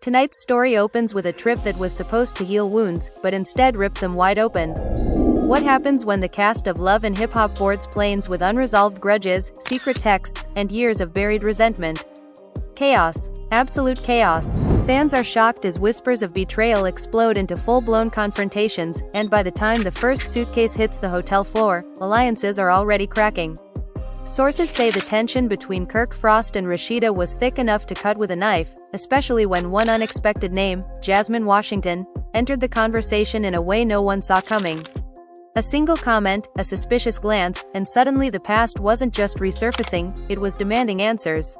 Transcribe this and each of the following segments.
Tonight's story opens with a trip that was supposed to heal wounds, but instead ripped them wide open. What happens when the cast of Love and Hip Hop boards planes with unresolved grudges, secret texts, and years of buried resentment? Chaos. Absolute chaos. Fans are shocked as whispers of betrayal explode into full-blown confrontations, and by the time the first suitcase hits the hotel floor, alliances are already cracking. Sources say the tension between Kirk Frost and Rasheeda was thick enough to cut with a knife, especially when one unexpected name, Jasmine Washington, entered the conversation in a way no one saw coming. A single comment, a suspicious glance, and suddenly the past wasn't just resurfacing, it was demanding answers.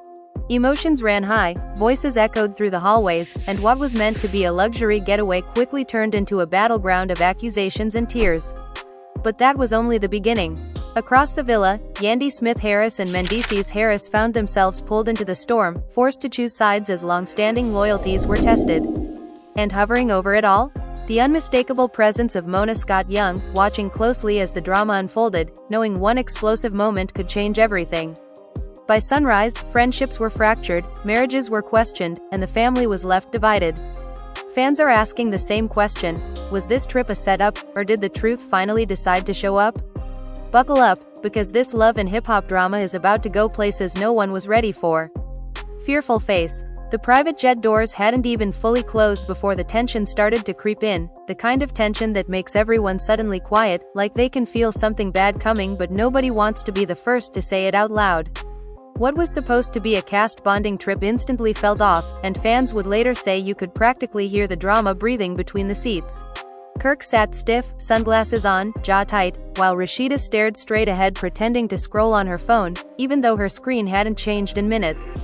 Emotions ran high, voices echoed through the hallways, and what was meant to be a luxury getaway quickly turned into a battleground of accusations and tears. But that was only the beginning. Across the villa, yAndy Smith Harris and Mendeecees Harris found themselves pulled into the storm, forced to choose sides as long-standing loyalties were tested. And hovering over it all? The unmistakable presence of Mona Scott Young, watching closely as the drama unfolded, knowing one explosive moment could change everything. By sunrise, friendships were fractured, marriages were questioned, and the family was left divided. Fans are asking the same question: was this trip a setup, or did the truth finally decide to show up? Buckle up, because this love and hip-hop drama is about to go places no one was ready for. Fearful face. The private jet doors hadn't even fully closed before the tension started to creep in, the kind of tension that makes everyone suddenly quiet, like they can feel something bad coming but nobody wants to be the first to say it out loud. What was supposed to be a cast-bonding trip instantly felt off, and fans would later say you could practically hear the drama breathing between the seats. Kirk sat stiff, sunglasses on, jaw tight, while Rasheeda stared straight ahead pretending to scroll on her phone, even though her screen hadn't changed in minutes.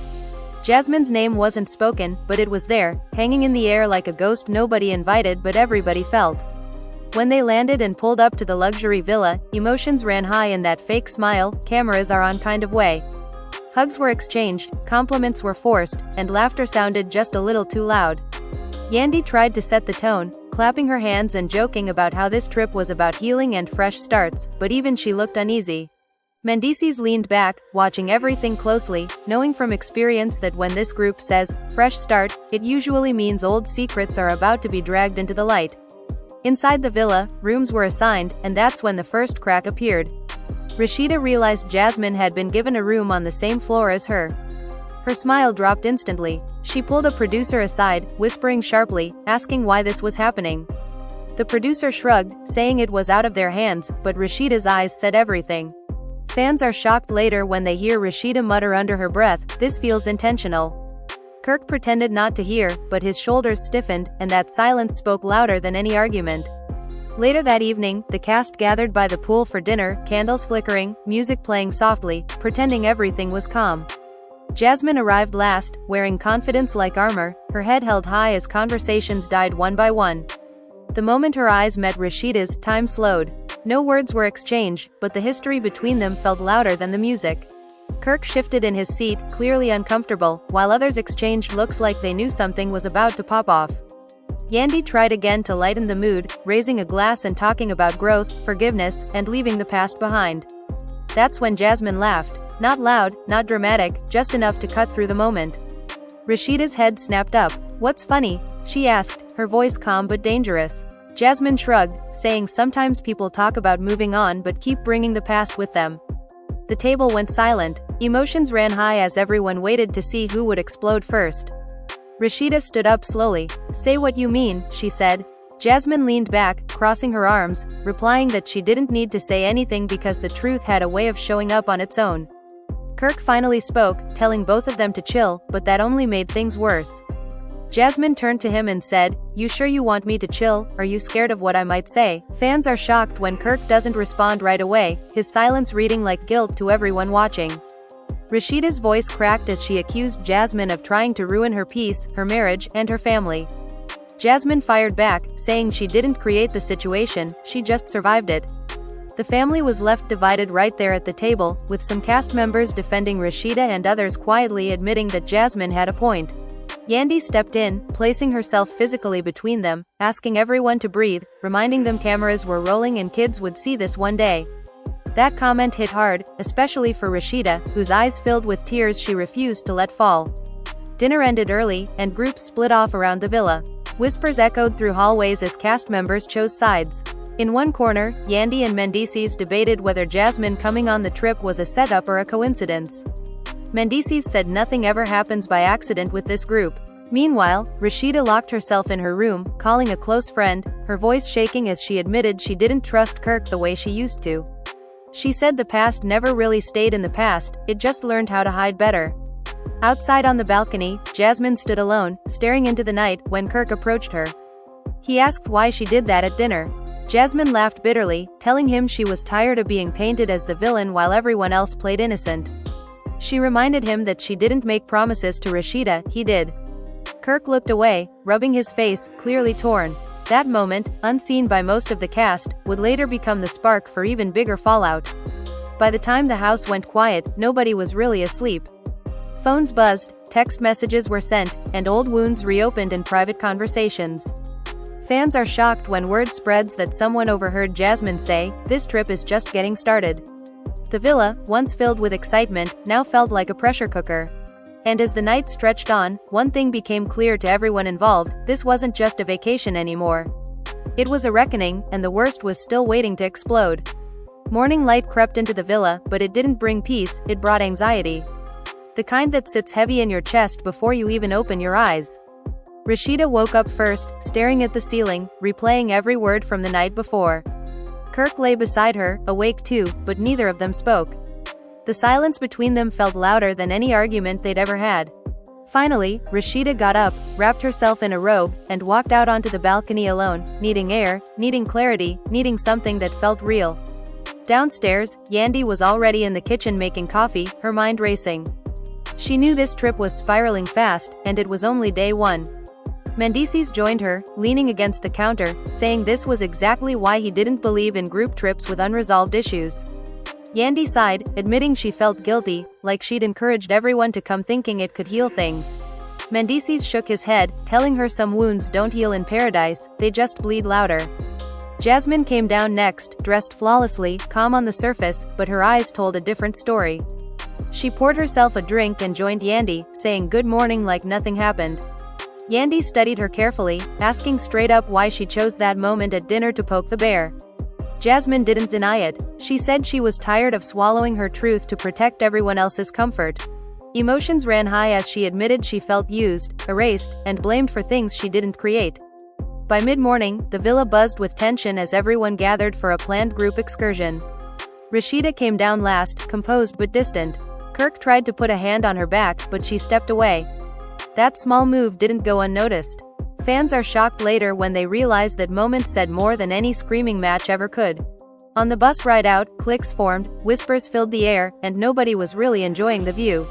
Jasmine's name wasn't spoken, but it was there, hanging in the air like a ghost nobody invited but everybody felt. When they landed and pulled up to the luxury villa, emotions ran high in that fake smile, cameras are on kind of way. Hugs were exchanged, compliments were forced, and laughter sounded just a little too loud. yAndy tried to set the tone, clapping her hands and joking about how this trip was about healing and fresh starts, but even she looked uneasy. Mendeecees leaned back, watching everything closely, knowing from experience that when this group says, fresh start, it usually means old secrets are about to be dragged into the light. Inside the villa, rooms were assigned, and that's when the first crack appeared. Rasheeda realized Jasmine had been given a room on the same floor as her. Her smile dropped instantly. She pulled a producer aside, whispering sharply, asking why this was happening. The producer shrugged, saying it was out of their hands, but Rasheeda's eyes said everything. Fans are shocked later when they hear Rasheeda mutter under her breath, "This feels intentional." Kirk pretended not to hear, but his shoulders stiffened, and that silence spoke louder than any argument. Later that evening, the cast gathered by the pool for dinner, candles flickering, music playing softly, pretending everything was calm. Jasmine arrived last, wearing confidence like armor, her head held high as conversations died one by one. The moment her eyes met Rasheeda's, time slowed. No words were exchanged, but the history between them felt louder than the music. Kirk shifted in his seat, clearly uncomfortable, while others exchanged looks like they knew something was about to pop off. yAndy tried again to lighten the mood, raising a glass and talking about growth, forgiveness, and leaving the past behind. That's when Jasmine laughed. Not loud, not dramatic, just enough to cut through the moment. Rasheeda's head snapped up. "What's funny?" she asked, her voice calm but dangerous. Jasmine shrugged, saying sometimes people talk about moving on but keep bringing the past with them. The table went silent. Emotions ran high as everyone waited to see who would explode first. Rasheeda stood up slowly. "Say what you mean," she said. Jasmine leaned back, crossing her arms, replying that she didn't need to say anything because the truth had a way of showing up on its own. Kirk finally spoke, telling both of them to chill, but that only made things worse. Jasmine turned to him and said, "You sure you want me to chill? Are you scared of what I might say?" Fans are shocked when Kirk doesn't respond right away, his silence reading like guilt to everyone watching. Rasheeda's voice cracked as she accused Jasmine of trying to ruin her peace, her marriage, and her family. Jasmine fired back, saying she didn't create the situation, she just survived it. The family was left divided right there at the table, with some cast members defending Rasheeda and others quietly admitting that Jasmine had a point. yAndy stepped in, placing herself physically between them, asking everyone to breathe, reminding them cameras were rolling and kids would see this one day. That comment hit hard, especially for Rasheeda, whose eyes filled with tears she refused to let fall. Dinner ended early, and groups split off around the villa. Whispers echoed through hallways as cast members chose sides. In one corner, yAndy and Mendeecees debated whether Jasmine coming on the trip was a setup or a coincidence. Mendeecees said nothing ever happens by accident with this group. Meanwhile, Rasheeda locked herself in her room, calling a close friend, her voice shaking as she admitted she didn't trust Kirk the way she used to. She said the past never really stayed in the past, it just learned how to hide better. Outside on the balcony, Jasmine stood alone, staring into the night, when Kirk approached her. He asked why she did that at dinner. Jasmine laughed bitterly, telling him she was tired of being painted as the villain while everyone else played innocent. She reminded him that she didn't make promises to Rasheeda, he did. Kirk looked away, rubbing his face, clearly torn. That moment, unseen by most of the cast, would later become the spark for even bigger fallout. By the time the house went quiet, nobody was really asleep. Phones buzzed, text messages were sent, and old wounds reopened in private conversations. Fans are shocked when word spreads that someone overheard Jasmine say, "This trip is just getting started." The villa, once filled with excitement, now felt like a pressure cooker. And as the night stretched on, one thing became clear to everyone involved: this wasn't just a vacation anymore. It was a reckoning, and the worst was still waiting to explode. Morning light crept into the villa, but it didn't bring peace, it brought anxiety. The kind that sits heavy in your chest before you even open your eyes. Rasheeda woke up first, staring at the ceiling, replaying every word from the night before. Kirk lay beside her, awake too, but neither of them spoke. The silence between them felt louder than any argument they'd ever had. Finally, Rasheeda got up, wrapped herself in a robe, and walked out onto the balcony alone, needing air, needing clarity, needing something that felt real. Downstairs, yAndy was already in the kitchen making coffee, her mind racing. She knew this trip was spiraling fast, and it was only day one. Mendeecees joined her, leaning against the counter, saying this was exactly why he didn't believe in group trips with unresolved issues. yAndy sighed, admitting she felt guilty, like she'd encouraged everyone to come thinking it could heal things. Mendeecees shook his head, telling her some wounds don't heal in paradise, they just bleed louder. Jasmine came down next, dressed flawlessly, calm on the surface, but her eyes told a different story. She poured herself a drink and joined yAndy, saying good morning like nothing happened. yAndy studied her carefully, asking straight up why she chose that moment at dinner to poke the bear. Jasmine didn't deny it. She said she was tired of swallowing her truth to protect everyone else's comfort. Emotions ran high as she admitted she felt used, erased, and blamed for things she didn't create. By mid-morning, the villa buzzed with tension as everyone gathered for a planned group excursion. Rasheeda came down last, composed but distant. Kirk tried to put a hand on her back, but she stepped away. That small move didn't go unnoticed. Fans are shocked later when they realize that moment said more than any screaming match ever could. On the bus ride out, cliques formed, whispers filled the air, and nobody was really enjoying the view.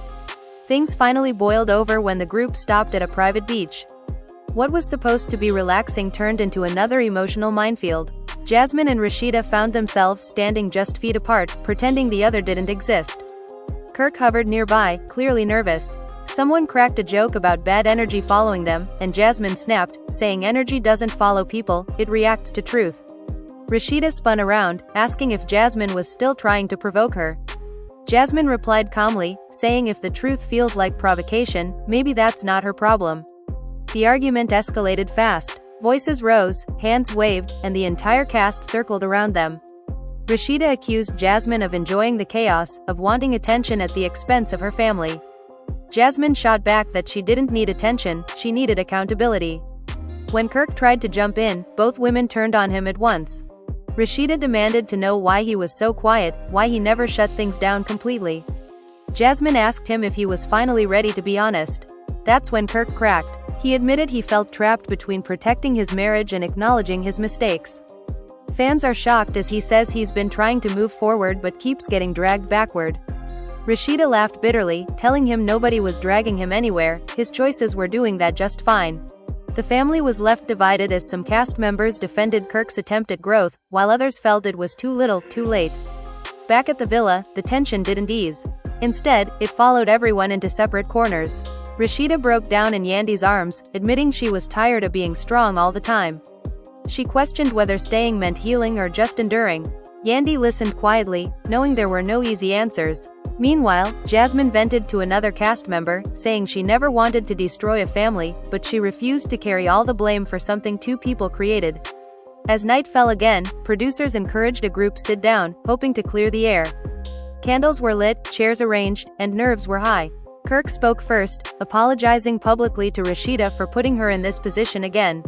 Things finally boiled over when the group stopped at a private beach. What was supposed to be relaxing turned into another emotional minefield. Jasmine and Rasheeda found themselves standing just feet apart, pretending the other didn't exist. Kirk hovered nearby, clearly nervous. Someone cracked a joke about bad energy following them, and Jasmine snapped, saying energy doesn't follow people, it reacts to truth. Rasheeda spun around, asking if Jasmine was still trying to provoke her. Jasmine replied calmly, saying if the truth feels like provocation, maybe that's not her problem. The argument escalated fast. Voices rose, hands waved, and the entire cast circled around them. Rasheeda accused Jasmine of enjoying the chaos, of wanting attention at the expense of her family. Jasmine shot back that she didn't need attention, she needed accountability. When Kirk tried to jump in, both women turned on him at once. Rasheeda demanded to know why he was so quiet, why he never shut things down completely. Jasmine asked him if he was finally ready to be honest. That's when Kirk cracked. He admitted he felt trapped between protecting his marriage and acknowledging his mistakes. Fans are shocked as he says he's been trying to move forward but keeps getting dragged backward. Rasheeda laughed bitterly, telling him nobody was dragging him anywhere, his choices were doing that just fine. The family was left divided as some cast members defended Kirk's attempt at growth, while others felt it was too little, too late. Back at the villa, the tension didn't ease. Instead, it followed everyone into separate corners. Rasheeda broke down in yAndy's arms, admitting she was tired of being strong all the time. She questioned whether staying meant healing or just enduring. yAndy listened quietly, knowing there were no easy answers. Meanwhile, Jasmine vented to another cast member, saying she never wanted to destroy a family, but she refused to carry all the blame for something two people created. As night fell again, producers encouraged a group sit down, hoping to clear the air. Candles were lit, chairs arranged, and nerves were high. Kirk spoke first, apologizing publicly to Rasheeda for putting her in this position again.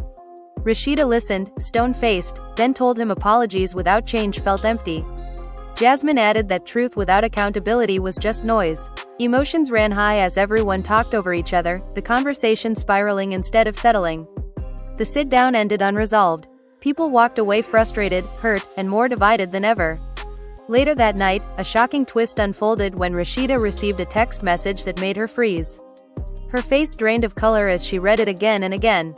Rasheeda listened, stone-faced, then told him apologies without change felt empty. Jasmine added that truth without accountability was just noise. Emotions ran high as everyone talked over each other, the conversation spiraling instead of settling. The sit-down ended unresolved. People walked away frustrated, hurt, and more divided than ever. Later that night, a shocking twist unfolded when Rasheeda received a text message that made her freeze. Her face drained of color as she read it again and again.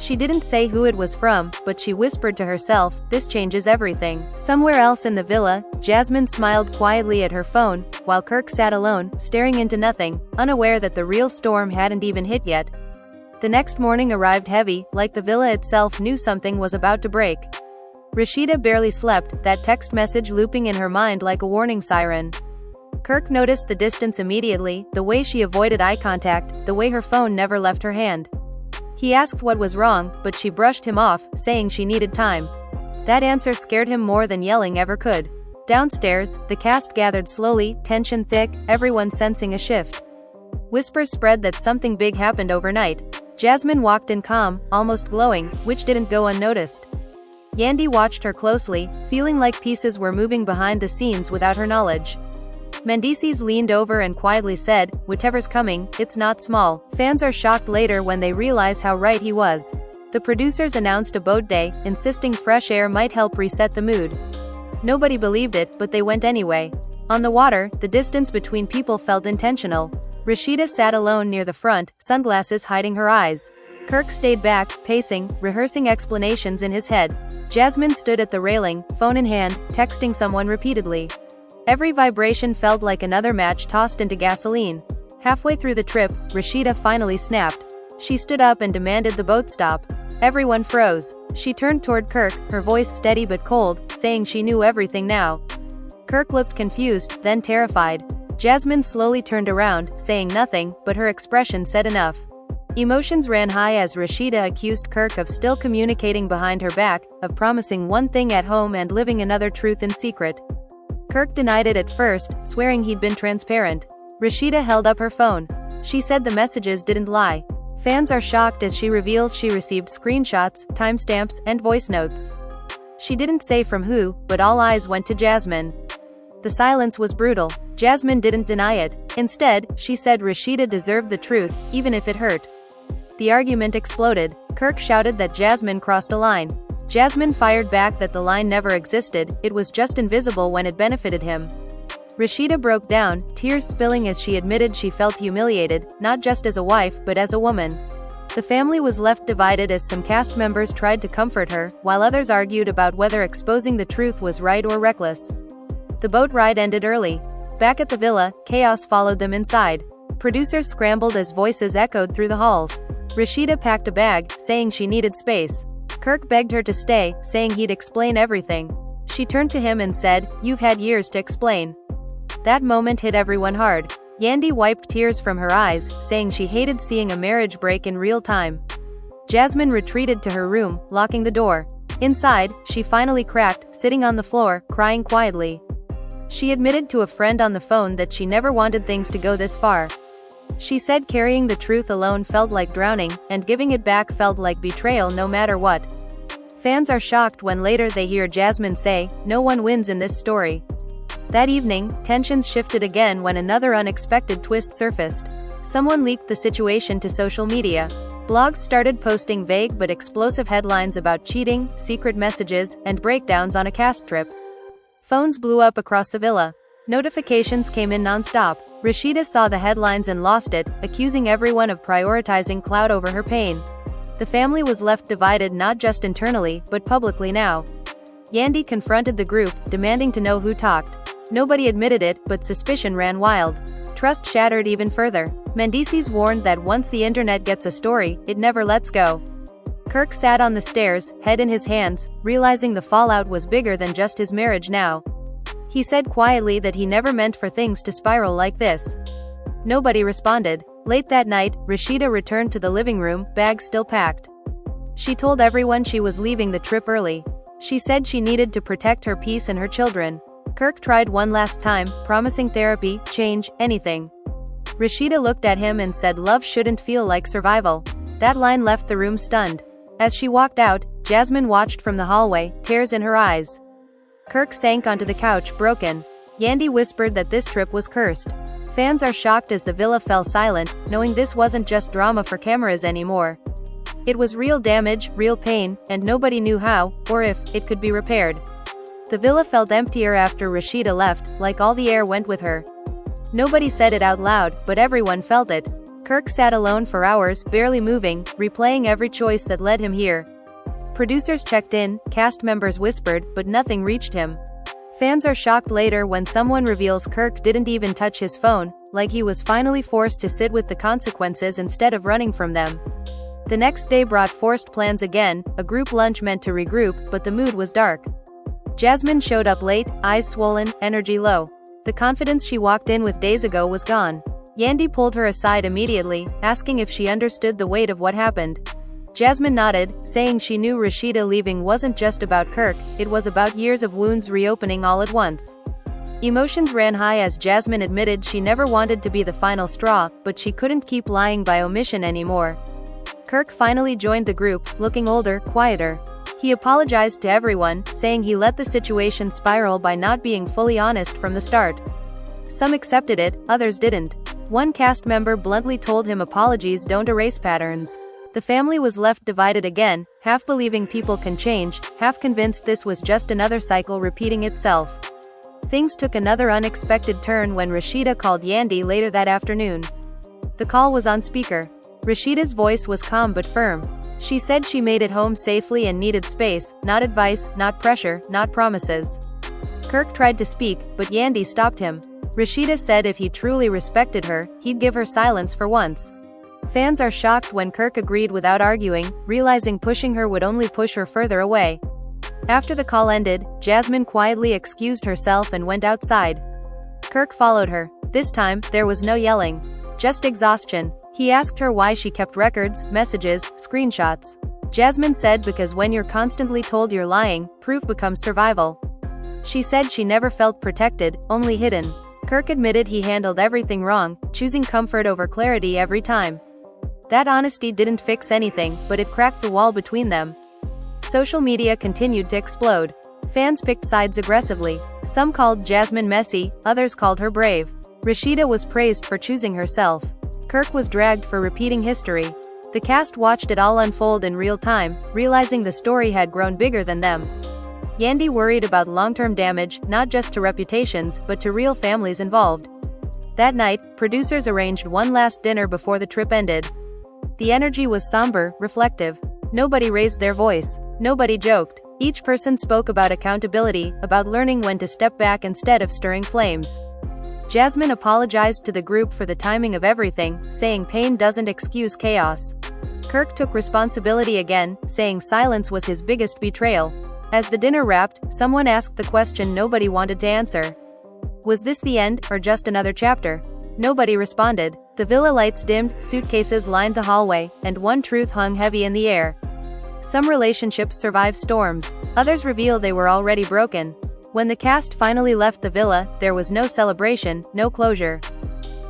She didn't say who it was from, but she whispered to herself, "This changes everything." Somewhere else in the villa, Jasmine smiled quietly at her phone, while Kirk sat alone, staring into nothing, unaware that the real storm hadn't even hit yet. The next morning arrived heavy, like the villa itself knew something was about to break. Rasheeda barely slept, that text message looping in her mind like a warning siren. Kirk noticed the distance immediately, the way she avoided eye contact, the way her phone never left her hand. He asked what was wrong, but she brushed him off, saying she needed time. That answer scared him more than yelling ever could. Downstairs, the cast gathered slowly, tension thick, everyone sensing a shift. Whispers spread that something big happened overnight. Jasmine walked in calm, almost glowing, which didn't go unnoticed. yAndy watched her closely, feeling like pieces were moving behind the scenes without her knowledge. Mendeecees leaned over and quietly said, "Whatever's coming, it's not small." Fans are shocked later when they realize how right he was. The producers announced a boat day, insisting fresh air might help reset the mood. Nobody believed it, but they went anyway. On the water, the distance between people felt intentional. Rasheeda sat alone near the front, sunglasses hiding her eyes. Kirk stayed back, pacing, rehearsing explanations in his head. Jasmine stood at the railing, phone in hand, texting someone repeatedly. Every vibration felt like another match tossed into gasoline. Halfway through the trip, Rasheeda finally snapped. She stood up and demanded the boat stop. Everyone froze. She turned toward Kirk, her voice steady but cold, saying she knew everything now. Kirk looked confused, then terrified. Jasmine slowly turned around, saying nothing, but her expression said enough. Emotions ran high as Rasheeda accused Kirk of still communicating behind her back, of promising one thing at home and living another truth in secret. Kirk denied it at first, swearing he'd been transparent. Rasheeda held up her phone. She said the messages didn't lie. Fans are shocked as she reveals she received screenshots, timestamps, and voice notes. She didn't say from who, but all eyes went to Jasmine. The silence was brutal. Jasmine didn't deny it. Instead, she said Rasheeda deserved the truth, even if it hurt. The argument exploded. Kirk shouted that Jasmine crossed a line. Jasmine fired back that the line never existed, it was just invisible when it benefited him. Rasheeda broke down, tears spilling as she admitted she felt humiliated, not just as a wife but as a woman. The family was left divided as some cast members tried to comfort her, while others argued about whether exposing the truth was right or reckless. The boat ride ended early. Back at the villa, chaos followed them inside. Producers scrambled as voices echoed through the halls. Rasheeda packed a bag, saying she needed space. Kirk begged her to stay, saying he'd explain everything. She turned to him and said, "You've had years to explain." That moment hit everyone hard. yAndy wiped tears from her eyes, saying she hated seeing a marriage break in real time. Jasmine retreated to her room, locking the door. Inside, she finally cracked, sitting on the floor, crying quietly. She admitted to a friend on the phone that she never wanted things to go this far. She said carrying the truth alone felt like drowning, and giving it back felt like betrayal no matter what. Fans are shocked when later they hear Jasmine say, "No one wins in this story." That evening, tensions shifted again when another unexpected twist surfaced. Someone leaked the situation to social media. Blogs started posting vague but explosive headlines about cheating, secret messages, and breakdowns on a cast trip. Phones blew up across the villa. Notifications came in non-stop. Rasheeda saw the headlines and lost it, accusing everyone of prioritizing clout over her pain. The family was left divided not just internally, but publicly now. yAndy confronted the group, demanding to know who talked. Nobody admitted it, but suspicion ran wild. Trust shattered even further. Mendeecees warned that once the internet gets a story, it never lets go. Kirk sat on the stairs, head in his hands, realizing the fallout was bigger than just his marriage now. He said quietly that he never meant for things to spiral like this. Nobody responded. Late that night, Rasheeda returned to the living room, bag still packed. She told everyone she was leaving the trip early. She said she needed to protect her peace and her children. Kirk tried one last time, promising therapy, change, anything. Rasheeda looked at him and said love shouldn't feel like survival. That line left the room stunned. As she walked out, Jasmine watched from the hallway, tears in her eyes. Kirk sank onto the couch, broken. yAndy whispered that this trip was cursed. Fans are shocked as the villa fell silent, knowing this wasn't just drama for cameras anymore. It was real damage, real pain, and nobody knew how, or if, it could be repaired. The villa felt emptier after Rasheeda left, like all the air went with her. Nobody said it out loud, but everyone felt it. Kirk sat alone for hours, barely moving, replaying every choice that led him here. Producers checked in, cast members whispered, but nothing reached him. Fans are shocked later when someone reveals Kirk didn't even touch his phone, like he was finally forced to sit with the consequences instead of running from them. The next day brought forced plans again, a group lunch meant to regroup, but the mood was dark. Jasmine showed up late, eyes swollen, energy low. The confidence she walked in with days ago was gone. yAndy pulled her aside immediately, asking if she understood the weight of what happened. Jasmine nodded, saying she knew Rasheeda leaving wasn't just about Kirk, it was about years of wounds reopening all at once. Emotions ran high as Jasmine admitted she never wanted to be the final straw, but she couldn't keep lying by omission anymore. Kirk finally joined the group, looking older, quieter. He apologized to everyone, saying he let the situation spiral by not being fully honest from the start. Some accepted it, others didn't. One cast member bluntly told him apologies don't erase patterns. The family was left divided again, half believing people can change, half convinced this was just another cycle repeating itself. Things took another unexpected turn when Rasheeda called yAndy later that afternoon. The call was on speaker. Rasheeda's voice was calm but firm. She said she made it home safely and needed space, not advice, not pressure, not promises. Kirk tried to speak, but yAndy stopped him. Rasheeda said if he truly respected her, he'd give her silence for once. Fans are shocked when Kirk agreed without arguing, realizing pushing her would only push her further away. After the call ended, Jasmine quietly excused herself and went outside. Kirk followed her. This time, there was no yelling. Just exhaustion. He asked her why she kept records, messages, screenshots. Jasmine said because when you're constantly told you're lying, proof becomes survival. She said she never felt protected, only hidden. Kirk admitted he handled everything wrong, choosing comfort over clarity every time. That honesty didn't fix anything, but it cracked the wall between them. Social media continued to explode. Fans picked sides aggressively. Some called Jasmine messy, others called her brave. Rasheeda was praised for choosing herself. Kirk was dragged for repeating history. The cast watched it all unfold in real time, realizing the story had grown bigger than them. yAndy worried about long-term damage, not just to reputations, but to real families involved. That night, producers arranged one last dinner before the trip ended. The energy was somber, reflective. Nobody raised their voice. Nobody joked. Each person spoke about accountability, about learning when to step back instead of stirring flames. Jasmine apologized to the group for the timing of everything, saying pain doesn't excuse chaos. Kirk took responsibility again, saying silence was his biggest betrayal. As the dinner wrapped, someone asked the question nobody wanted to answer. Was this the end, or just another chapter? Nobody responded. The villa lights dimmed, suitcases lined the hallway, and one truth hung heavy in the air. Some relationships survive storms. Others reveal they were already broken. When the cast finally left the villa, there was no celebration, no closure.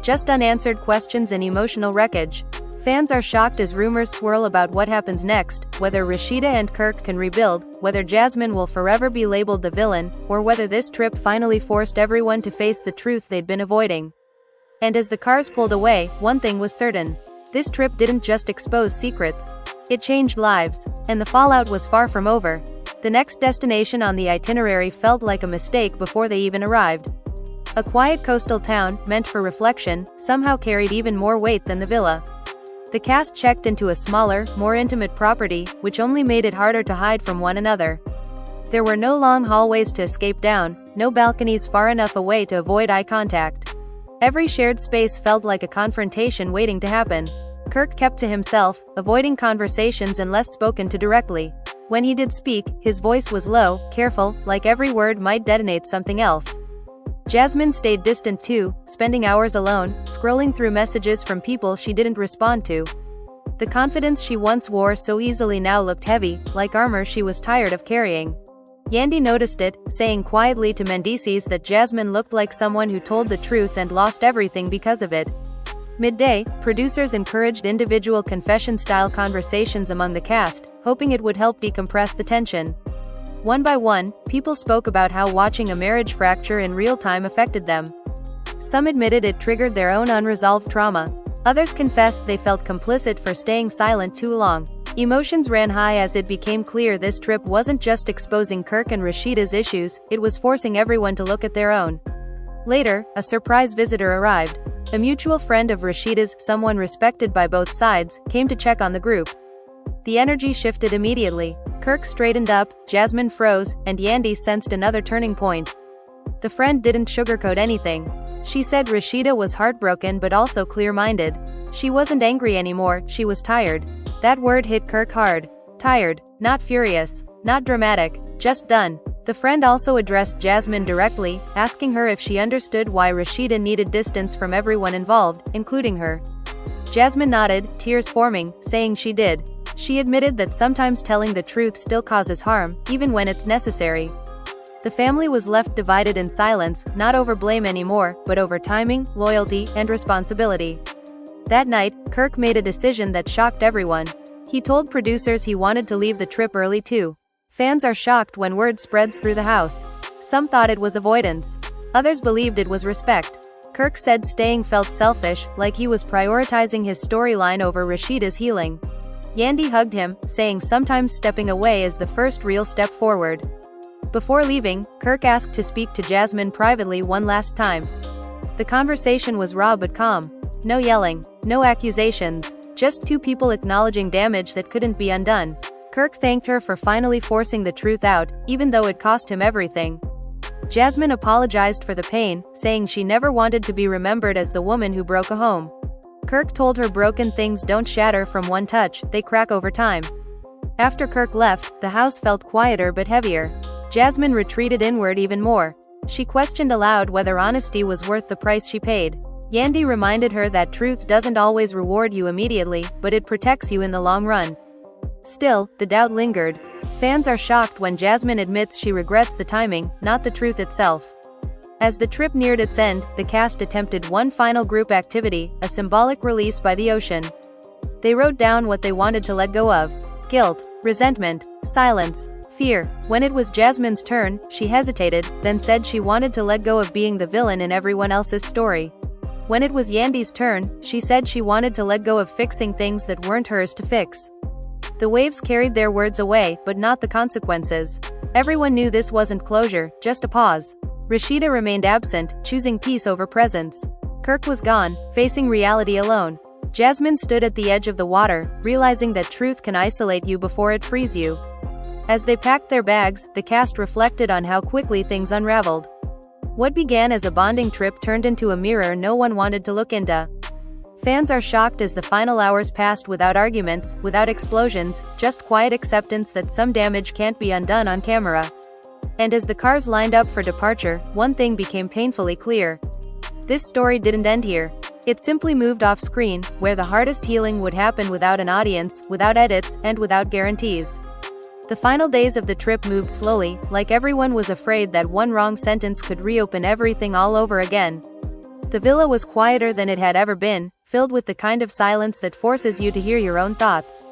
Just unanswered questions and emotional wreckage. Fans are shocked as rumors swirl about what happens next, whether Rasheeda and Kirk can rebuild, whether Jasmine will forever be labeled the villain, or whether this trip finally forced everyone to face the truth they'd been avoiding. And as the cars pulled away, one thing was certain. This trip didn't just expose secrets. It changed lives. And the fallout was far from over. The next destination on the itinerary felt like a mistake before they even arrived. A quiet coastal town, meant for reflection, somehow carried even more weight than the villa. The cast checked into a smaller, more intimate property, which only made it harder to hide from one another. There were no long hallways to escape down, no balconies far enough away to avoid eye contact. Every shared space felt like a confrontation waiting to happen. Kirk kept to himself, avoiding conversations unless spoken to directly. When he did speak, his voice was low, careful, like every word might detonate something else. Jasmine stayed distant too, spending hours alone, scrolling through messages from people she didn't respond to. The confidence she once wore so easily now looked heavy, like armor she was tired of carrying. yAndy noticed it, saying quietly to Mendeecees that Jasmine looked like someone who told the truth and lost everything because of it. Midday, producers encouraged individual confession-style conversations among the cast, hoping it would help decompress the tension. One by one, people spoke about how watching a marriage fracture in real time affected them. Some admitted it triggered their own unresolved trauma. Others confessed they felt complicit for staying silent too long. Emotions ran high as it became clear this trip wasn't just exposing Kirk and Rasheeda's issues, it was forcing everyone to look at their own. Later, a surprise visitor arrived. A mutual friend of Rasheeda's, someone respected by both sides, came to check on the group. The energy shifted immediately. Kirk straightened up, Jasmine froze, and yAndy sensed another turning point. The friend didn't sugarcoat anything. She said Rasheeda was heartbroken but also clear-minded. She wasn't angry anymore, she was tired. That word hit Kirk hard. Tired, not furious, not dramatic, just done. The friend also addressed Jasmine directly, asking her if she understood why Rasheeda needed distance from everyone involved, including her. Jasmine nodded, tears forming, saying she did. She admitted that sometimes telling the truth still causes harm, even when it's necessary. The family was left divided in silence, not over blame anymore, but over timing, loyalty, and responsibility. That night, Kirk made a decision that shocked everyone. He told producers he wanted to leave the trip early too. Fans are shocked when word spreads through the house. Some thought it was avoidance. Others believed it was respect. Kirk said staying felt selfish, like he was prioritizing his storyline over Rasheeda's healing. yAndy hugged him, saying sometimes stepping away is the first real step forward. Before leaving, Kirk asked to speak to Jasmine privately one last time. The conversation was raw but calm. No yelling, no accusations, just two people acknowledging damage that couldn't be undone. Kirk thanked her for finally forcing the truth out, even though it cost him everything. Jasmine apologized for the pain, saying she never wanted to be remembered as the woman who broke a home. Kirk told her broken things don't shatter from one touch, they crack over time. After Kirk left, the house felt quieter but heavier. Jasmine retreated inward even more. She questioned aloud whether honesty was worth the price she paid. yAndy reminded her that truth doesn't always reward you immediately, but it protects you in the long run. Still, the doubt lingered. Fans are shocked when Jasmine admits she regrets the timing, not the truth itself. As the trip neared its end, the cast attempted one final group activity, a symbolic release by the ocean. They wrote down what they wanted to let go of: guilt, resentment, silence, fear. When it was Jasmine's turn, she hesitated, then said she wanted to let go of being the villain in everyone else's story. When it was yAndy's turn, she said she wanted to let go of fixing things that weren't hers to fix. The waves carried their words away, but not the consequences. Everyone knew this wasn't closure, just a pause. Rasheeda remained absent, choosing peace over presence. Kirk was gone, facing reality alone. Jasmine stood at the edge of the water, realizing that truth can isolate you before it frees you. As they packed their bags, the cast reflected on how quickly things unraveled. What began as a bonding trip turned into a mirror no one wanted to look into. Fans are shocked as the final hours passed without arguments, without explosions, just quiet acceptance that some damage can't be undone on camera. And as the cars lined up for departure, one thing became painfully clear. This story didn't end here. It simply moved off screen, where the hardest healing would happen without an audience, without edits, and without guarantees. The final days of the trip moved slowly, like everyone was afraid that one wrong sentence could reopen everything all over again. The villa was quieter than it had ever been, filled with the kind of silence that forces you to hear your own thoughts.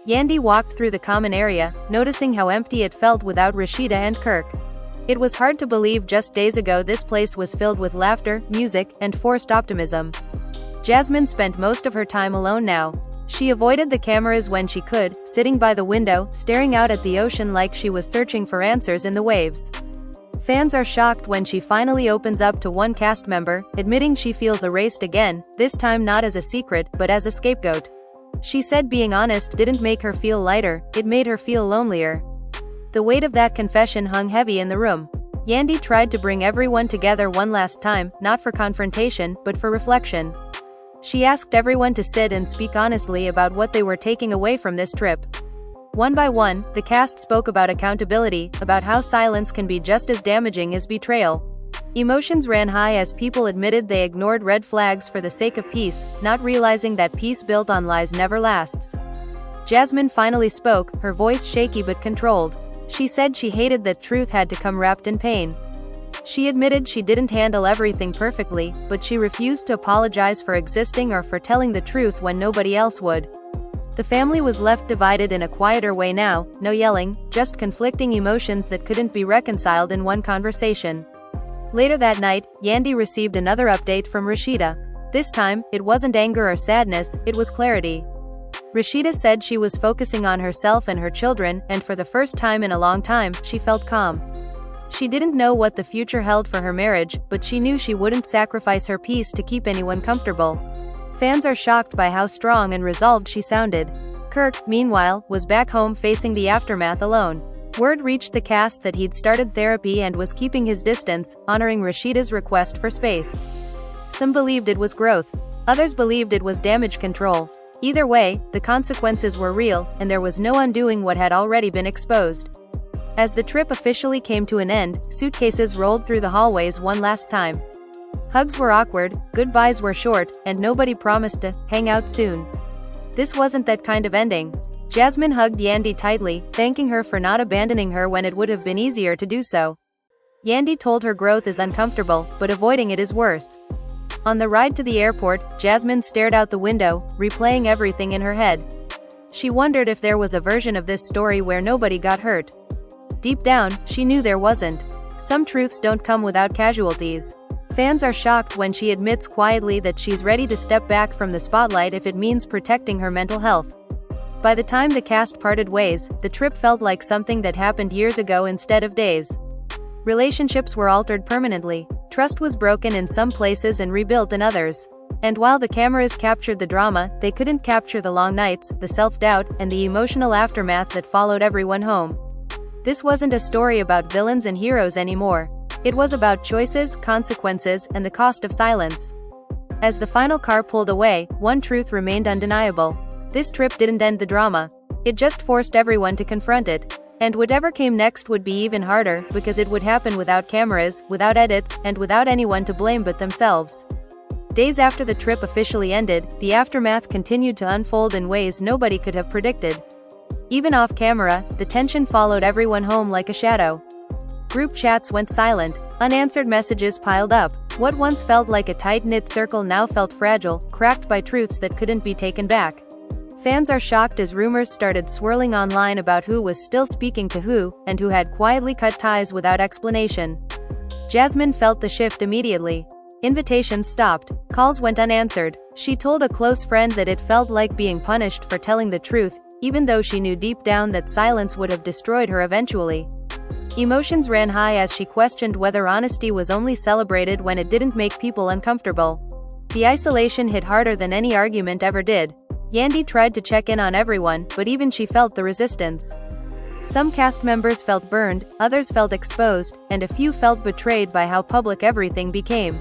yAndy walked through the common area, noticing how empty it felt without Rasheeda and Kirk. It was hard to believe just days ago this place was filled with laughter, music, and forced optimism. Jasmine spent most of her time alone now. She avoided the cameras when she could, sitting by the window, staring out at the ocean like she was searching for answers in the waves. Fans are shocked when she finally opens up to one cast member, admitting she feels erased again, this time not as a secret, but as a scapegoat. She said being honest didn't make her feel lighter, it made her feel lonelier. The weight of that confession hung heavy in the room. yAndy tried to bring everyone together one last time, not for confrontation, but for reflection. She asked everyone to sit and speak honestly about what they were taking away from this trip. One by one, the cast spoke about accountability, about how silence can be just as damaging as betrayal. Emotions ran high as people admitted they ignored red flags for the sake of peace, not realizing that peace built on lies never lasts. Jasmine finally spoke, her voice shaky but controlled. She said she hated that truth had to come wrapped in pain. She admitted she didn't handle everything perfectly, but she refused to apologize for existing or for telling the truth when nobody else would. The family was left divided in a quieter way now, no yelling, just conflicting emotions that couldn't be reconciled in one conversation. Later that night, yAndy received another update from Rasheeda. This time, it wasn't anger or sadness, it was clarity. Rasheeda said she was focusing on herself and her children, and for the first time in a long time, she felt calm. She didn't know what the future held for her marriage, but she knew she wouldn't sacrifice her peace to keep anyone comfortable. Fans are shocked by how strong and resolved she sounded. Kirk, meanwhile, was back home facing the aftermath alone. Word reached the cast that he'd started therapy and was keeping his distance, honoring Rasheeda's request for space. Some believed it was growth. Others believed it was damage control. Either way, the consequences were real, and there was no undoing what had already been exposed. As the trip officially came to an end, suitcases rolled through the hallways one last time. Hugs were awkward, goodbyes were short, and nobody promised to hang out soon. This wasn't that kind of ending. Jasmine hugged yAndy tightly, thanking her for not abandoning her when it would have been easier to do so. yAndy told her growth is uncomfortable, but avoiding it is worse. On the ride to the airport, Jasmine stared out the window, replaying everything in her head. She wondered if there was a version of this story where nobody got hurt. Deep down, she knew there wasn't. Some truths don't come without casualties. Fans are shocked when she admits quietly that she's ready to step back from the spotlight if it means protecting her mental health. By the time the cast parted ways, the trip felt like something that happened years ago instead of days. Relationships were altered permanently. Trust was broken in some places and rebuilt in others. And while the cameras captured the drama, they couldn't capture the long nights, the self-doubt, and the emotional aftermath that followed everyone home. This wasn't a story about villains and heroes anymore. It was about choices, consequences, and the cost of silence. As the final car pulled away, one truth remained undeniable. This trip didn't end the drama. It just forced everyone to confront it. And whatever came next would be even harder, because it would happen without cameras, without edits, and without anyone to blame but themselves. Days after the trip officially ended, the aftermath continued to unfold in ways nobody could have predicted. Even off camera, the tension followed everyone home like a shadow. Group chats went silent, unanswered messages piled up. What once felt like a tight-knit circle now felt fragile, cracked by truths that couldn't be taken back. Fans are shocked as rumors started swirling online about who was still speaking to who, and who had quietly cut ties without explanation. Jasmine felt the shift immediately. Invitations stopped, calls went unanswered. She told a close friend that it felt like being punished for telling the truth, even though she knew deep down that silence would have destroyed her eventually. Emotions ran high as she questioned whether honesty was only celebrated when it didn't make people uncomfortable. The isolation hit harder than any argument ever did. yAndy tried to check in on everyone, but even she felt the resistance. Some cast members felt burned, others felt exposed, and a few felt betrayed by how public everything became.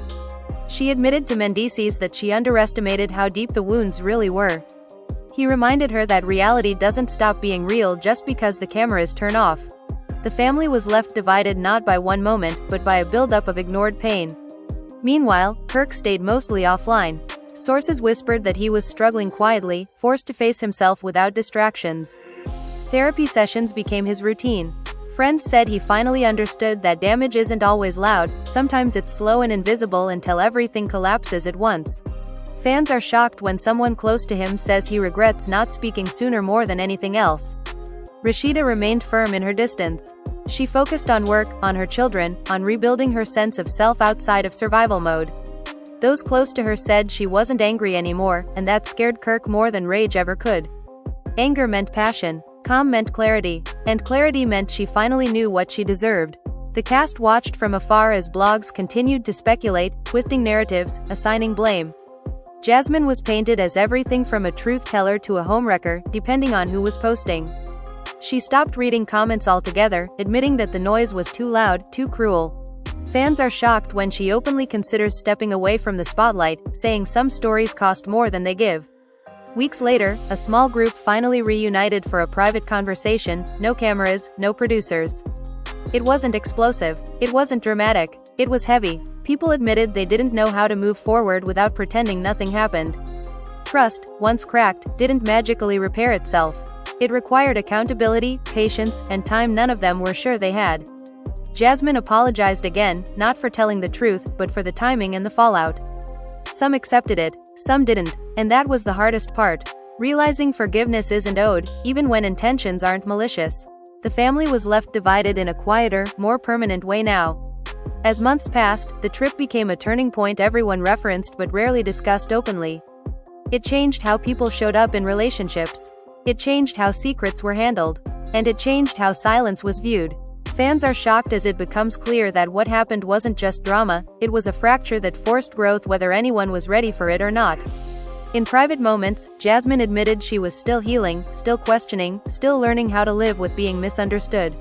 She admitted to Mendeecees that she underestimated how deep the wounds really were. He reminded her that reality doesn't stop being real just because the cameras turn off. The family was left divided not by one moment, but by a buildup of ignored pain. Meanwhile, Kirk stayed mostly offline. Sources whispered that he was struggling quietly, forced to face himself without distractions. Therapy sessions became his routine. Friends said he finally understood that damage isn't always loud, sometimes it's slow and invisible until everything collapses at once. Fans are shocked when someone close to him says he regrets not speaking sooner more than anything else. Rasheeda remained firm in her distance. She focused on work, on her children, on rebuilding her sense of self outside of survival mode. Those close to her said she wasn't angry anymore, and that scared Kirk more than rage ever could. Anger meant passion, calm meant clarity, and clarity meant she finally knew what she deserved. The cast watched from afar as blogs continued to speculate, twisting narratives, assigning blame. Jasmine was painted as everything from a truth teller to a homewrecker, depending on who was posting. She stopped reading comments altogether, admitting that the noise was too loud, too cruel. Fans are shocked when she openly considers stepping away from the spotlight, saying some stories cost more than they give. Weeks later, a small group finally reunited for a private conversation, no cameras, no producers. It wasn't explosive, it wasn't dramatic, It was heavy. People admitted they didn't know how to move forward without pretending nothing happened. Trust, once cracked, didn't magically repair itself. It required accountability, patience, and time none of them were sure they had. Jasmine apologized again, not for telling the truth, but for the timing and the fallout. Some accepted it, some didn't, and that was the hardest part. Realizing forgiveness isn't owed, even when intentions aren't malicious. The family was left divided in a quieter, more permanent way now. As months passed, the trip became a turning point everyone referenced but rarely discussed openly. It changed how people showed up in relationships. It changed how secrets were handled. And it changed how silence was viewed. Fans are shocked as it becomes clear that what happened wasn't just drama, it was a fracture that forced growth whether anyone was ready for it or not. In private moments, Jasmine admitted she was still healing, still questioning, still learning how to live with being misunderstood.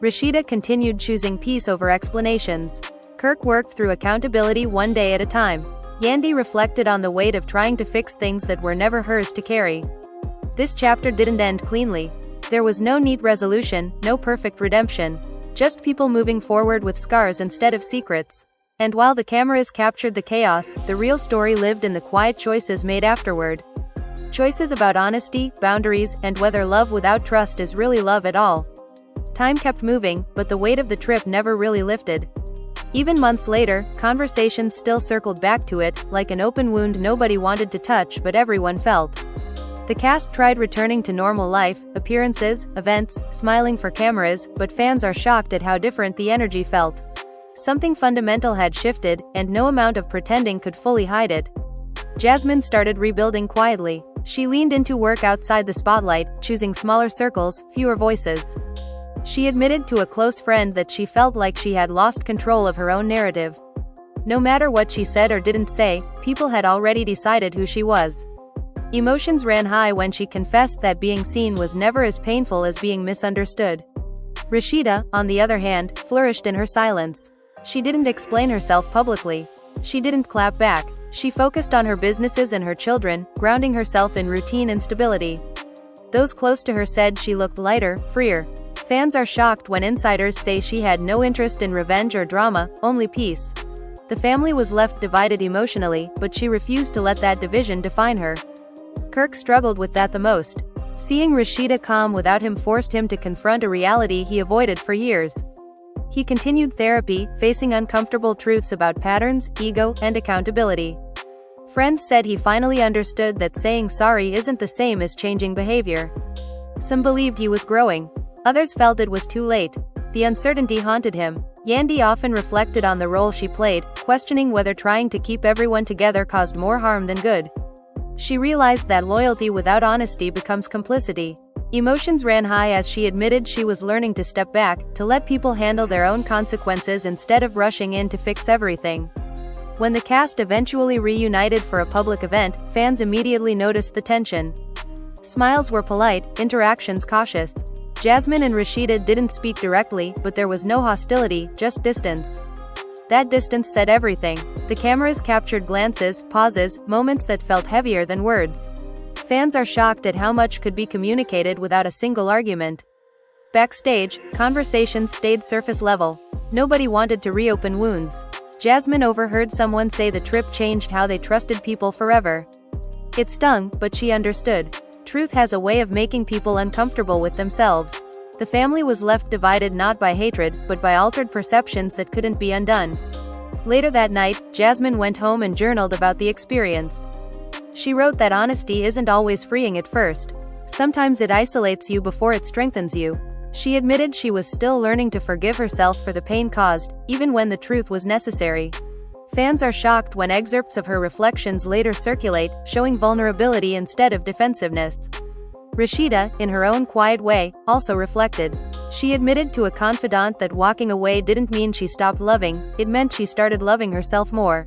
Rasheeda continued choosing peace over explanations. Kirk worked through accountability one day at a time. yAndy reflected on the weight of trying to fix things that were never hers to carry. This chapter didn't end cleanly. There was no neat resolution, no perfect redemption. Just people moving forward with scars instead of secrets. And while the cameras captured the chaos, the real story lived in the quiet choices made afterward. Choices about honesty, boundaries, and whether love without trust is really love at all. Time kept moving, but the weight of the trip never really lifted. Even months later, conversations still circled back to it, like an open wound nobody wanted to touch but everyone felt. The cast tried returning to normal life, appearances, events, smiling for cameras, but fans are shocked at how different the energy felt. Something fundamental had shifted, and no amount of pretending could fully hide it. Jasmine started rebuilding quietly. She leaned into work outside the spotlight, choosing smaller circles, fewer voices. She admitted to a close friend that she felt like she had lost control of her own narrative. No matter what she said or didn't say, people had already decided who she was. Emotions ran high when she confessed that being seen was never as painful as being misunderstood. Rasheeda, on the other hand, flourished in her silence. She didn't explain herself publicly. She didn't clap back. She focused on her businesses and her children, grounding herself in routine and stability. Those close to her said she looked lighter, freer. Fans are shocked when insiders say she had no interest in revenge or drama, only peace. The family was left divided emotionally, but she refused to let that division define her. Kirk struggled with that the most. Seeing Rasheeda calm without him forced him to confront a reality he avoided for years. He continued therapy, facing uncomfortable truths about patterns, ego, and accountability. Friends said he finally understood that saying sorry isn't the same as changing behavior. Some believed he was growing. Others felt it was too late. The uncertainty haunted him. yAndy often reflected on the role she played, questioning whether trying to keep everyone together caused more harm than good. She realized that loyalty without honesty becomes complicity. Emotions ran high as she admitted she was learning to step back, to let people handle their own consequences instead of rushing in to fix everything. When the cast eventually reunited for a public event, fans immediately noticed the tension. Smiles were polite, interactions cautious. Jasmine and Rasheeda didn't speak directly, but there was no hostility, just distance. That distance said everything. The cameras captured glances, pauses, moments that felt heavier than words. Fans are shocked at how much could be communicated without a single argument. Backstage, conversations stayed surface level. Nobody wanted to reopen wounds. Jasmine overheard someone say the trip changed how they trusted people forever. It stung, but she understood. Truth has a way of making people uncomfortable with themselves. The family was left divided not by hatred, but by altered perceptions that couldn't be undone. Later that night, Jasmine went home and journaled about the experience. She wrote that honesty isn't always freeing at first. Sometimes it isolates you before it strengthens you. She admitted she was still learning to forgive herself for the pain caused, even when the truth was necessary. Fans are shocked when excerpts of her reflections later circulate, showing vulnerability instead of defensiveness. Rasheeda, in her own quiet way, also reflected. She admitted to a confidant that walking away didn't mean she stopped loving, it meant she started loving herself more.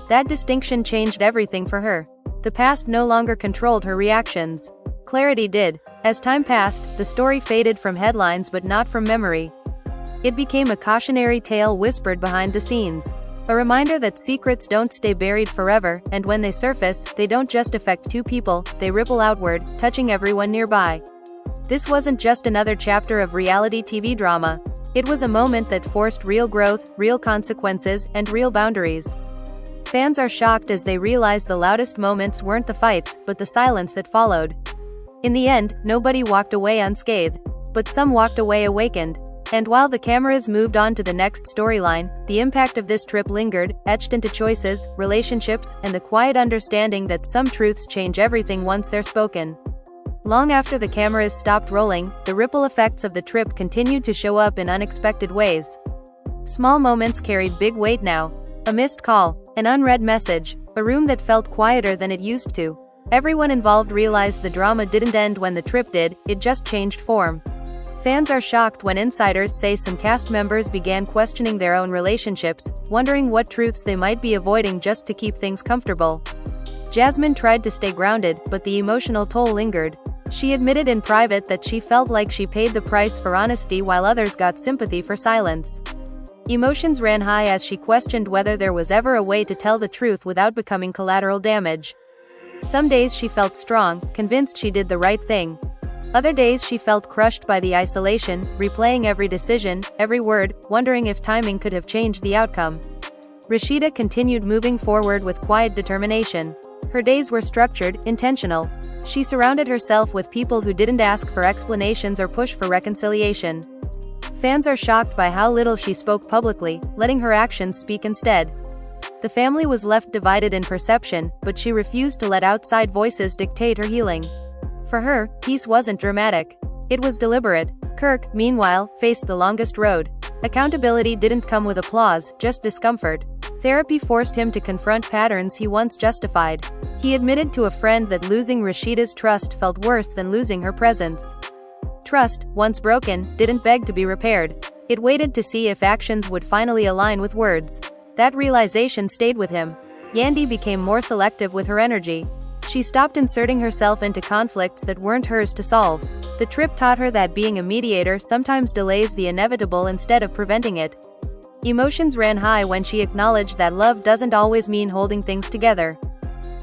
That distinction changed everything for her. The past no longer controlled her reactions. Clarity did. As time passed, the story faded from headlines but not from memory. It became a cautionary tale whispered behind the scenes. A reminder that secrets don't stay buried forever, and when they surface, they don't just affect two people, they ripple outward, touching everyone nearby. This wasn't just another chapter of reality TV drama. It was a moment that forced real growth, real consequences, and real boundaries. Fans are shocked as they realize the loudest moments weren't the fights, but the silence that followed. In the end, nobody walked away unscathed. But some walked away awakened. And while the cameras moved on to the next storyline, the impact of this trip lingered, etched into choices, relationships, and the quiet understanding that some truths change everything once they're spoken. Long after the cameras stopped rolling, the ripple effects of the trip continued to show up in unexpected ways. Small moments carried big weight now. A missed call, an unread message, a room that felt quieter than it used to. Everyone involved realized the drama didn't end when the trip did, it just changed form. Fans are shocked when insiders say some cast members began questioning their own relationships, wondering what truths they might be avoiding just to keep things comfortable. Jasmine tried to stay grounded, but the emotional toll lingered. She admitted in private that she felt like she paid the price for honesty while others got sympathy for silence. Emotions ran high as she questioned whether there was ever a way to tell the truth without becoming collateral damage. Some days she felt strong, convinced she did the right thing. Other days she felt crushed by the isolation, replaying every decision, every word, wondering if timing could have changed the outcome. Rasheeda continued moving forward with quiet determination. Her days were structured, intentional. She surrounded herself with people who didn't ask for explanations or push for reconciliation. Fans are shocked by how little she spoke publicly, letting her actions speak instead. The family was left divided in perception, but she refused to let outside voices dictate her healing. For her, peace wasn't dramatic. It was deliberate. Kirk, meanwhile, faced the longest road. Accountability didn't come with applause, just discomfort. Therapy forced him to confront patterns he once justified. He admitted to a friend that losing Rasheeda's trust felt worse than losing her presence. Trust, once broken, didn't beg to be repaired. It waited to see if actions would finally align with words. That realization stayed with him. yAndy became more selective with her energy. She stopped inserting herself into conflicts that weren't hers to solve. The trip taught her that being a mediator sometimes delays the inevitable instead of preventing it. Emotions ran high when she acknowledged that love doesn't always mean holding things together.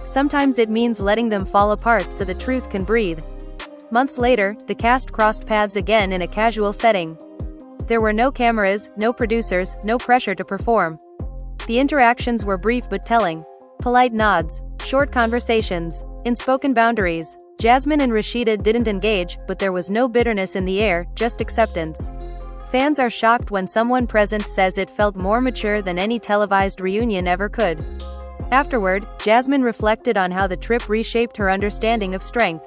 Sometimes it means letting them fall apart so the truth can breathe. Months later, the cast crossed paths again in a casual setting. There were no cameras, no producers, no pressure to perform. The interactions were brief but telling. Polite nods, short conversations, unspoken boundaries. Jasmine and Rasheeda didn't engage, but there was no bitterness in the air, just acceptance. Fans are shocked when someone present says it felt more mature than any televised reunion ever could. Afterward, Jasmine reflected on how the trip reshaped her understanding of strength.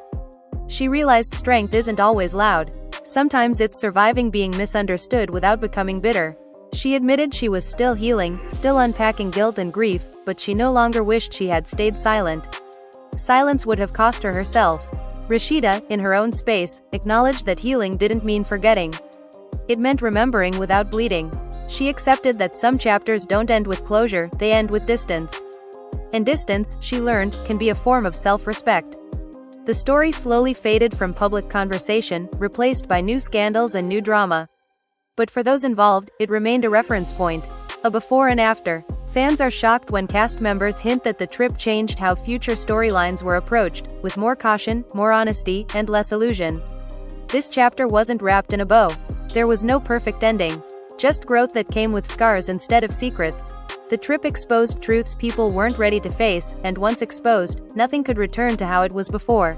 She realized strength isn't always loud. Sometimes it's surviving being misunderstood without becoming bitter. She admitted she was still healing, still unpacking guilt and grief, but she no longer wished she had stayed silent. Silence would have cost her herself. Rasheeda, in her own space, acknowledged that healing didn't mean forgetting. It meant remembering without bleeding. She accepted that some chapters don't end with closure, they end with distance. And distance, she learned, can be a form of self-respect. The story slowly faded from public conversation, replaced by new scandals and new drama. But for those involved, it remained a reference point. A before and after. Fans are shocked when cast members hint that the trip changed how future storylines were approached, with more caution, more honesty, and less illusion. This chapter wasn't wrapped in a bow. There was no perfect ending. Just growth that came with scars instead of secrets. The trip exposed truths people weren't ready to face, and once exposed, nothing could return to how it was before.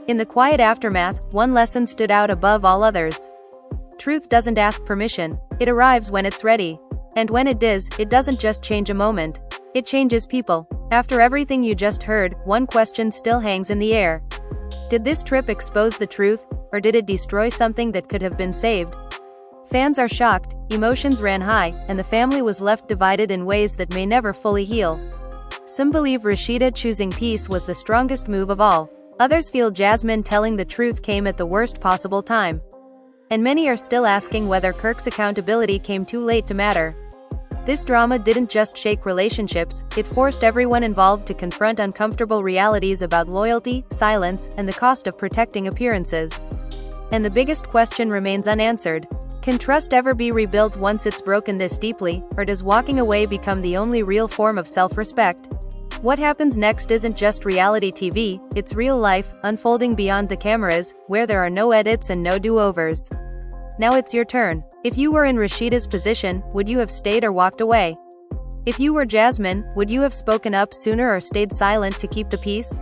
In the quiet aftermath, one lesson stood out above all others. Truth doesn't ask permission. It arrives when it's ready. And when it does, it doesn't just change a moment. It changes people. After everything you just heard, one question still hangs in the air. Did this trip expose the truth, or did it destroy something that could have been saved? Fans are shocked, emotions ran high, and the family was left divided in ways that may never fully heal. Some believe Rasheeda choosing peace was the strongest move of all. Others feel Jasmine telling the truth came at the worst possible time. And many are still asking whether Kirk's accountability came too late to matter. This drama didn't just shake relationships, it forced everyone involved to confront uncomfortable realities about loyalty, silence, and the cost of protecting appearances. And the biggest question remains unanswered. Can trust ever be rebuilt once it's broken this deeply, or does walking away become the only real form of self-respect? What happens next isn't just reality TV, it's real life, unfolding beyond the cameras, where there are no edits and no do-overs. Now it's your turn. If you were in Rasheeda's position, would you have stayed or walked away? If you were Jasmine, would you have spoken up sooner or stayed silent to keep the peace?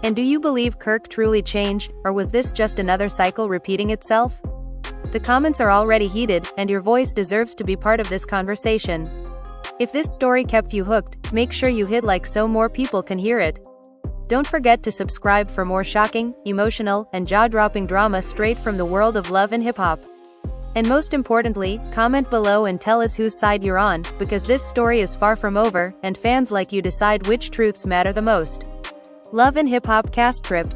And do you believe Kirk truly changed, or was this just another cycle repeating itself? The comments are already heated, and your voice deserves to be part of this conversation. If this story kept you hooked, make sure you hit like so more people can hear it. Don't forget to subscribe for more shocking, emotional, and jaw-dropping drama straight from the world of love and hip-hop. And most importantly, comment below and tell us whose side you're on, because this story is far from over, and fans like you decide which truths matter the most. Love and hip-hop cast trips.